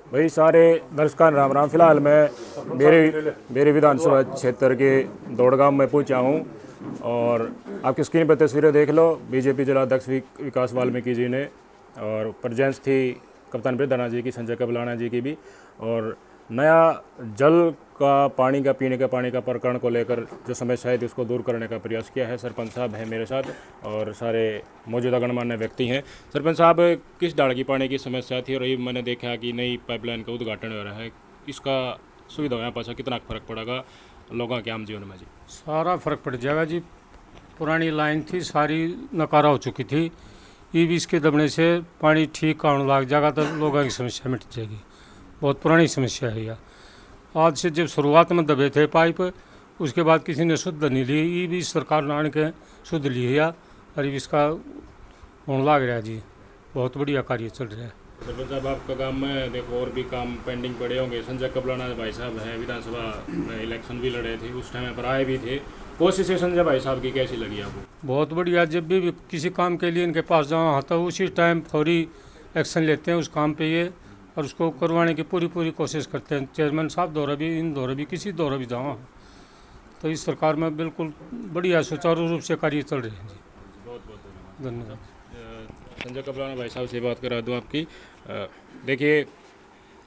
भाई सारे दर्शकों राम राम। फिलहाल मैं मेरे विधानसभा क्षेत्र के दौड़गांव में पहुंचा हूं और आपकी स्क्रीन पर तस्वीरें देख लो। बीजेपी जिलाध्यक्ष विकास वाल्मीकि जी ने और प्रेजेंस थी कप्तान ब्रिदाना जी की, संजय कबलाना जी की भी। और नया जल का पानी का पीने का पानी का प्रकरण को लेकर जो समस्या है उसको दूर करने का प्रयास किया है। सरपंच साहब हैं मेरे साथ और सारे मौजूदा गणमान्य व्यक्ति हैं। सरपंच साहब, किस डाल की पानी की समस्या थी और ये मैंने देखा कि नई पाइपलाइन का उद्घाटन हो रहा है, इसका सुविधा यहाँ पास कितना फर्क पड़ेगा लोगों के आम जीवन में जी? सारा फर्क पड़ जाएगा जी। पुरानी लाइन थी सारी नकारा हो चुकी थी। ये भी इसके दबने से पानी ठीक आने लग जाएगा तो लोगों की समस्या मिट जाएगी। बहुत पुरानी समस्या है यह। आज से जब शुरुआत में दबे थे पाइप, उसके बाद किसी ने शुद्ध नहीं ली। ये भी सरकार ने आन के शुद्ध ली है और इसका होने लग रहा है जी। बहुत बढ़िया कार्य चल रहा है। सरपंच साहब, आपका काम में देखो और भी काम पेंडिंग पड़े होंगे। संजय कबलाना भाई साहब हैं, विधानसभा में इलेक्शन भी लड़े थे, उस टाइम पर आए भी थे। कोशिश संजय भाई साहब की कैसी लगी आपको? बहुत बढ़िया। जब भी किसी काम के लिए इनके पास जाना होता है उसी टाइम फौरी एक्शन लेते हैं उस काम पे ये, और उसको करवाने की पूरी कोशिश करते हैं। चेयरमैन साहब दौरा भी, इन दौरा भी, किसी दौरा भी जाओ तो इस सरकार में बिल्कुल बढ़िया सुचारू रूप से कार्य चल रहे हैं जी। बहुत बहुत धन्यवाद। संजय कबलाना भाई साहब से बात करा दूँ आपकी। देखिए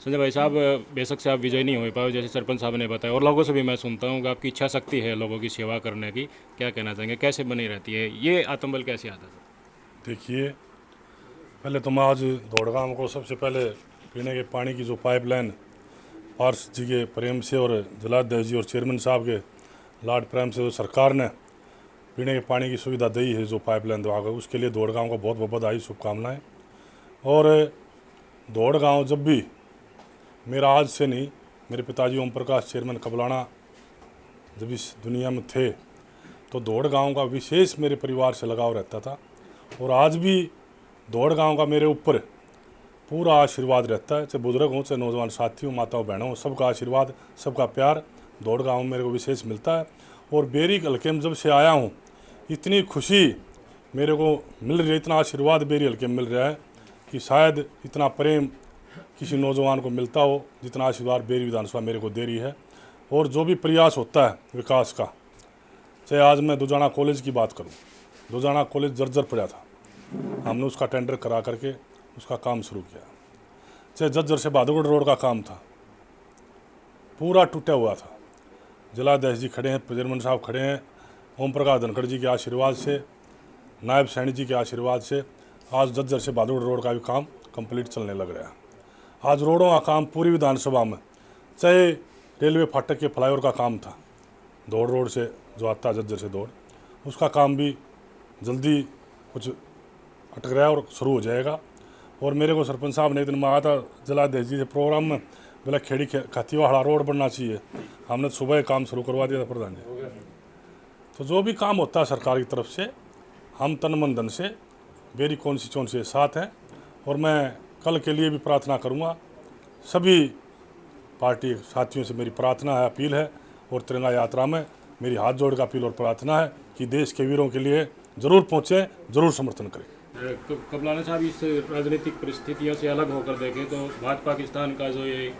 संजय भाई साहब, बेशक से आप विजय नहीं हो पाए जैसे सरपंच साहब ने बताया, और लोगों से भी मैं सुनता हूँ कि आपकी इच्छा शक्ति है लोगों की सेवा करने की। क्या कहना चाहेंगे, कैसे बनी रहती है ये आत्मबल, कैसे आता है? देखिए, पहले तो मैं आज दौड़गांव को सबसे पहले पीने के पानी की जो पाइपलाइन पार्स जी के प्रेम से और जिलाध्यक्ष जी और चेयरमैन साहब के लाड प्रेम से जो सरकार ने पीने के पानी की सुविधा दी है, जो पाइपलाइन दवा कर, उसके लिए दौड़गांव को बहुत बहुत बधाई, शुभकामनाएं। और दौड़गांव जब भी, मेरा आज से नहीं, मेरे पिताजी ओम प्रकाश चेयरमैन कबलाना जब इस दुनिया में थे तो दौड़गांव का विशेष मेरे परिवार से लगाव रहता था। और आज भी दौड़गांव का मेरे ऊपर पूरा आशीर्वाद रहता है, चाहे बुजुर्ग हों, चाहे नौजवान साथियों, माताओं बहनों, सबका आशीर्वाद, सबका प्यार दौड़गांव में मेरे को विशेष मिलता है। और बेरी हल्के में जब से आया हूँ, इतनी खुशी मेरे को मिल रही है, इतना आशीर्वाद बेरी हल्के में मिल रहा है कि शायद इतना प्रेम किसी नौजवान को मिलता हो जितना आशीर्वाद बेरी विधानसभा मेरे को दे रही है। और जो भी प्रयास होता है विकास का, चाहे आज मैं दुजाना कॉलेज की बात करूँ, दुजाना कॉलेज जर्जर पड़ा था, हमने उसका टेंडर करा करके उसका काम शुरू किया। चाहे जज्जर से बहादुरगढ़ रोड का काम था, पूरा टूटा हुआ था, जिलाध्यक्ष जी खड़े हैं, चेयरमैन साहब खड़े हैं, ओम प्रकाश धनखड़ जी के आशीर्वाद से, नायब सैनी जी के आशीर्वाद से आज जज्जर से बहादुरगढ़ रोड का भी काम कंप्लीट चलने लग रहा है। आज रोडों का काम पूरी विधानसभा में, चाहे रेलवे फाटक के फ्लाईओवर का काम था, दौड़ रोड से जो आता है जज्जर से दौड़, उसका काम भी जल्दी कुछ अटक रहा है और शुरू हो जाएगा। और मेरे को सरपंच साहब ने एक दिन मांगा था जिलाध्यक्ष जी से प्रोग्राम में, बोला खेड़ी खतीवाड़ा रोड बनना चाहिए, हमने सुबह काम शुरू करवा दिया था प्रधान जी। तो जो भी काम होता है सरकार की तरफ से, हम तन मन धन से मेरी कॉन्स्टिट्यूएंसी से साथ हैं। और मैं कल के लिए भी प्रार्थना करूंगा, सभी पार्टी साथियों से मेरी प्रार्थना है, अपील है, और तिरंगा यात्रा में मेरी हाथ जोड़ का अपील और प्रार्थना है कि देश के वीरों के लिए ज़रूर पहुँचें, ज़रूर समर्थन करें। कबलाना साहब, इस राजनीतिक परिस्थितियों से अलग होकर देखें तो भारत पाकिस्तान का जो ये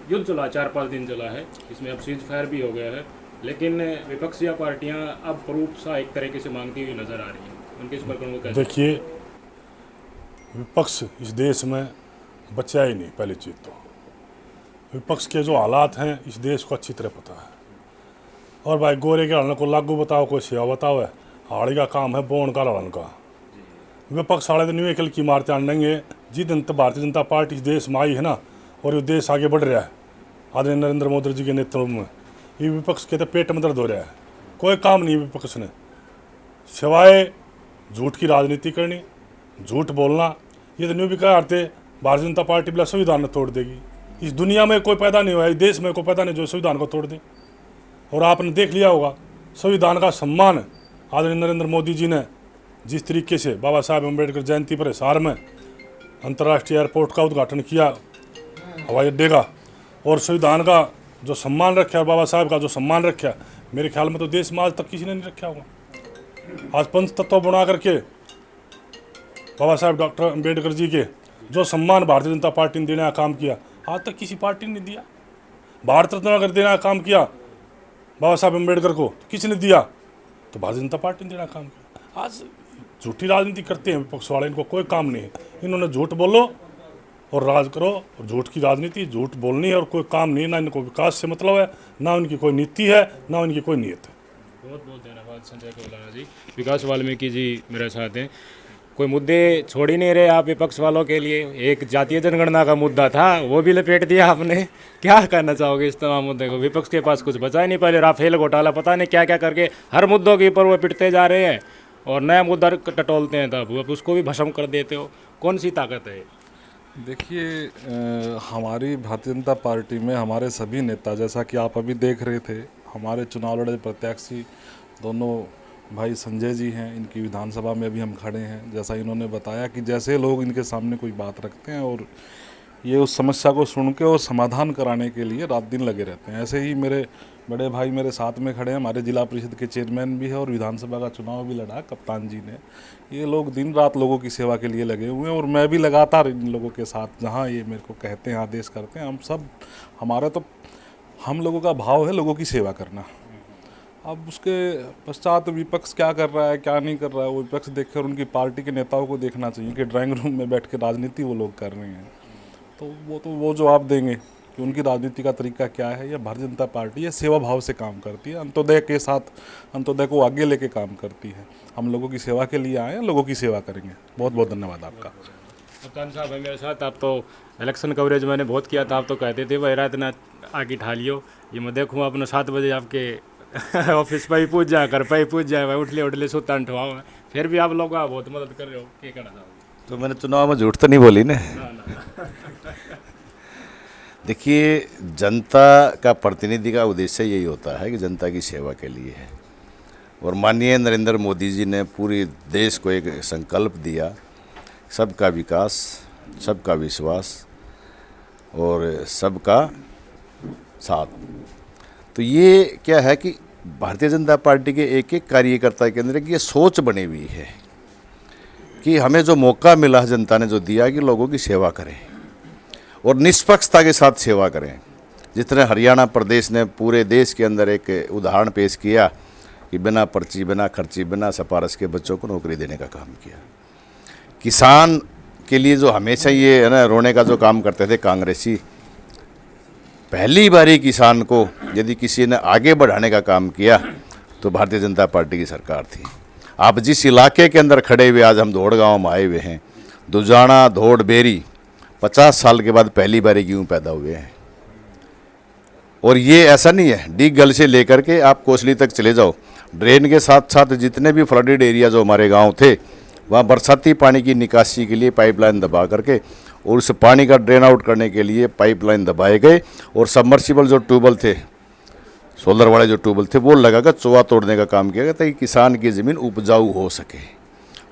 युद्ध चला 4-5 दिन चला है, इसमें अब सीज फायर भी हो गया है, लेकिन विपक्षी पार्टियां अब प्रूफ सा एक तरीके से मांगती हुई नजर आ रही हैं, उनके इस प्रकरण को कैसे? देखिए, विपक्ष इस देश में बचा ही नहीं। पहली चीज़ तो विपक्ष के जो हालात हैं इस देश को अच्छी तरह पता है। और भाई गोरे के हड़न को लागू बताओ, कोई सेवा बताओ, है हाड़ी का काम है बोन का लड़न का। विपक्ष साढ़े दिन में कल की मारते आनेंगे जी दिन तक भारतीय जनता पार्टी इस देश में आई है ना, और ये देश आगे बढ़ रहा है आदरणीय नरेंद्र मोदी जी के नेतृत्व में। ये विपक्ष के तो पेट में दर्द हो रहा है, कोई काम नहीं विपक्ष ने सिवाय झूठ की राजनीति करनी, झूठ बोलना। ये तो न्यू भी कहा हारते भारतीय जनता पार्टी बिना संविधान तोड़ देगी। इस दुनिया में कोई पैदा नहीं हुआ, इस देश में कोई पैदा नहीं जो संविधान को तोड़ दे। और आपने देख लिया होगा संविधान का सम्मान आदरणीय नरेंद्र मोदी जी ने जिस तरीके से बाबा साहब अम्बेडकर जयंती पर हिसार में अंतर्राष्ट्रीय एयरपोर्ट का उद्घाटन किया, हवाई अड्डे का, और संविधान का जो सम्मान रखा, बाबा साहब का जो सम्मान रखा, मेरे ख्याल में तो देश में आज तक किसी ने नहीं रखा होगा। आज पंच तत्व बना करके बाबा साहब डॉक्टर अम्बेडकर जी के जो सम्मान भारतीय जनता पार्टी ने देने का काम किया, आज तक किसी पार्टी ने नहीं दिया। भारत रत्न अगर देना काम किया बाबा साहब अम्बेडकर को, तो किसने दिया? तो भारतीय जनता पार्टी ने देना काम किया। आज झूठी राजनीति करते हैं विपक्ष वाले, इनको कोई काम नहीं है। इन्होंने झूठ बोलो और राज करो, और झूठ की राजनीति, झूठ बोलनी है और कोई काम नहीं। ना इनको विकास से मतलब है, ना उनकी कोई नीति है, ना उनकी कोई नीयत है। बहुत बहुत धन्यवाद संजय कोलाना जी। विकास वाल्मीकि जी मेरे साथ हैं। कोई मुद्दे छोड़ ही नहीं रहे आप विपक्ष वालों के लिए। एक जातीय जनगणना का मुद्दा था, वो भी लपेट दिया आपने। क्या कहना चाहोगे इस तमाम मुद्दे को? विपक्ष के पास कुछ बचा ही नहीं। पहले राफेल घोटाला पता नहीं क्या क्या करके हर मुद्दों के ऊपर वो पिटते जा रहे हैं, और नया मुद्दा टटोलते हैं तब उसको भी भस्म कर देते हो। कौन सी ताकत है? देखिए, हमारी भारतीय जनता पार्टी में हमारे सभी नेता, जैसा कि आप अभी देख रहे थे, हमारे चुनाव लड़े प्रत्याशी दोनों भाई संजय जी हैं, इनकी विधानसभा में अभी हम खड़े हैं। जैसा इन्होंने बताया कि जैसे लोग इनके सामने कोई बात रखते हैं और ये उस समस्या को सुन के और समाधान कराने के लिए रात दिन लगे रहते हैं, ऐसे ही मेरे बड़े भाई मेरे साथ में खड़े हैं, हमारे जिला परिषद के चेयरमैन भी है और विधानसभा का चुनाव भी लड़ा कप्तान जी ने। ये लोग दिन रात लोगों की सेवा के लिए लगे हुए हैं और मैं भी लगातार इन लोगों के साथ, जहाँ ये मेरे को कहते हैं, आदेश करते हैं, हम सब, हमारा तो हम लोगों का भाव है लोगों की सेवा करना। अब उसके पश्चात विपक्ष क्या कर रहा है क्या नहीं कर रहा है, वो विपक्ष देखकर उनकी पार्टी के नेताओं को देखना चाहिए कि ड्राइंग रूम में बैठ के राजनीति वो लोग कर रहे हैं। तो वो जवाब देंगे कि उनकी राजनीति का तरीका क्या है। या भारतीय जनता पार्टी ये सेवा भाव से काम करती है, अंत्योदय के साथ अंत्योदय को आगे लेके काम करती है। हम लोगों की सेवा के लिए आए हैं, लोगों की सेवा करेंगे। बहुत बहुत धन्यवाद आपका। कप्तान साहब है मेरे साथ। आप तो इलेक्शन कवरेज मैंने बहुत किया था, आप तो कहते थे भाई रात ना आगे ठा लियो। ये मैं देखूँ अपना 7 बजे आपके ऑफिस पर ही पूछ जाए, घर पर ही पूछ जाए, भाई उठ ले सुतान ठवाओ है। फिर भी आप लोग बहुत मदद कर रहे हो, क्या कहना चाहोगे? तो मैंने चुनाव में झूठ तो नहीं बोली ना। देखिए, जनता का प्रतिनिधि का उद्देश्य यही होता है कि जनता की सेवा के लिए है। और माननीय नरेंद्र मोदी जी ने पूरे देश को एक संकल्प दिया, सबका विकास, सबका विश्वास और सबका साथ। तो ये क्या है कि भारतीय जनता पार्टी के एक एक कार्यकर्ता के अंदर एक ये सोच बनी हुई है कि हमें जो मौका मिला, जनता ने जो दिया कि लोगों की सेवा करें और निष्पक्षता के साथ सेवा करें। जितने हरियाणा प्रदेश ने पूरे देश के अंदर एक उदाहरण पेश किया कि बिना पर्ची, बिना खर्ची, बिना सिफारिश के बच्चों को नौकरी देने का काम किया। किसान के लिए जो हमेशा ये है ना रोने का जो काम करते थे कांग्रेसी, पहली बारी किसान को यदि किसी ने आगे बढ़ाने का काम किया तो भारतीय जनता पार्टी की सरकार थी। आप जिस इलाके के अंदर खड़े हुए आज हम धोड़ गाँव में आए हुए हैं, दुजाना, धोड़, बेरी, 50 साल के बाद पहली बारी गेहूँ पैदा हुए हैं। और ये ऐसा नहीं है, डी गल से लेकर के आप कोसली तक चले जाओ, ड्रेन के साथ साथ जितने भी फ्लडेड एरिया जो हमारे गांव थे, वहाँ बरसाती पानी की निकासी के लिए पाइपलाइन दबा करके और उस पानी का ड्रेन आउट करने के लिए पाइपलाइन दबाए गए और सबमर्सिबल जो ट्यूबवेल थे, सोलर वाले जो ट्यूबवेल थे, वो लगाकर चोआ तोड़ने का काम किया गया ताकि किसान की ज़मीन उपजाऊ हो सके।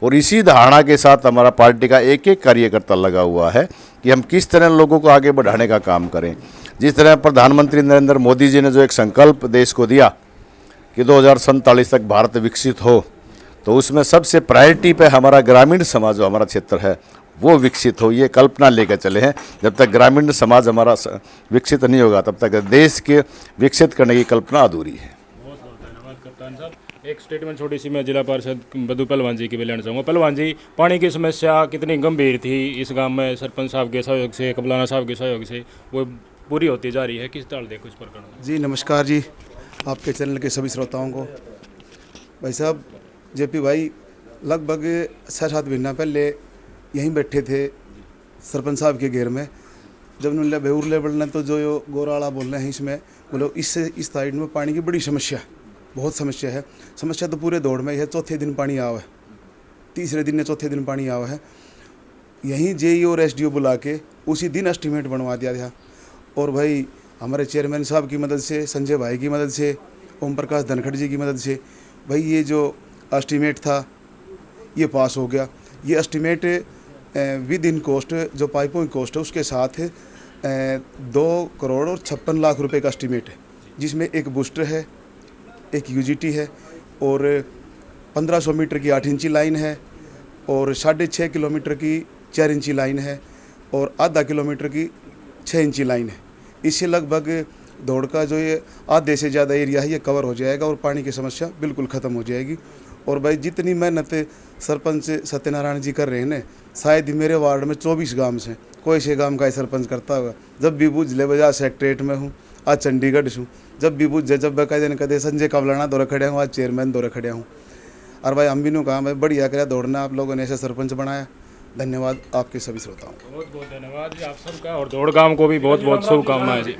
और इसी धारणा के साथ हमारा पार्टी का एक एक कार्यकर्ता लगा हुआ है कि हम किस तरह लोगों को आगे बढ़ाने का काम करें। जिस तरह प्रधानमंत्री नरेंद्र मोदी जी ने जो एक संकल्प देश को दिया कि 2047 तक भारत विकसित हो, तो उसमें सबसे प्रायोरिटी पे हमारा ग्रामीण समाज जो हमारा क्षेत्र है वो विकसित हो, ये कल्पना लेकर चले हैं। जब तक ग्रामीण समाज हमारा विकसित नहीं होगा तब तक देश के विकसित करने की कल्पना अधूरी है। बहुत बहुत धन्यवाद कप्तान साहब। एक स्टेटमेंट छोटी सी मैं जिला पार्षद बदू पहलवान जी की भी लेना चाहूँगा। पहलवान जी, पानी की समस्या कितनी गंभीर थी इस गांव में, सरपंच साहब के सहयोग से, कबलाना साहब के सहयोग से वो पूरी होती जा रही है, किस तरह देखो इस पर? जी नमस्कार जी, आपके चैनल के सभी श्रोताओं को। भाई साहब, जेपी भाई लगभग 6-7 महीना पहले यहीं बैठे थे सरपंच साहब के घेर में, जब उन्होंने बेहूर लेवल ने तो जो गोराड़ा बोल रहे हैं इसमें बोलो, इससे इस साइड में पानी की बड़ी समस्या, बहुत समस्या है। समस्या तो पूरे दौड़ में है, चौथे दिन पानी आवा है, तीसरे दिन ने चौथे दिन पानी आवा है। यहीं जेई और एसडीओ बुला के उसी दिन एस्टीमेट बनवा दिया था। और भाई हमारे चेयरमैन साहब की मदद से, संजय भाई की मदद से, ओम प्रकाश धनखड़ जी की मदद से भाई ये जो एस्टीमेट था ये पास हो गया। ये एस्टीमेट विद इन कॉस्ट, जो पाइपों की कॉस्ट है उसके साथ 2 करोड़ और 56 लाख रुपए का एस्टीमेट है, जिसमें एक बूस्टर है, एक यूजीटी है और 1500 मीटर की 8 इंची लाइन है और 6.5 किलोमीटर की 4 इंची लाइन है और आधा किलोमीटर की 6 इंची लाइन है। इससे लगभग दौड़ का जो ये आधे से ज़्यादा एरिया है ये कवर हो जाएगा और पानी की समस्या बिल्कुल ख़त्म हो जाएगी। और भाई जितनी मेहनत सरपंच सत्यनारायण जी कर रहे हैं ना, शायद ही मेरे वार्ड में 24 गांव से कोई से गांव का ही सरपंच करता होगा। जब भी बुझ ले बजा सेक्रेटरेट में हूँ, आज चंडीगढ़ हूँ, जब भी बुझ जाए, जब कदे न कदे संजय कवलाना दौरे खड़े हूँ, आज चेयरमैन दौरे खड़े हूँ। और भाई हम भी नु कहा भाई बढ़िया कराया दौड़ना, आप लोगों ने ऐसा सरपंच बनाया। धन्यवाद आपके सभी श्रोताओं को। बहुत बहुत धन्यवाद जी आप सबका, और दौड़गाम को भी बहुत बहुत शुभकामनाएं जी।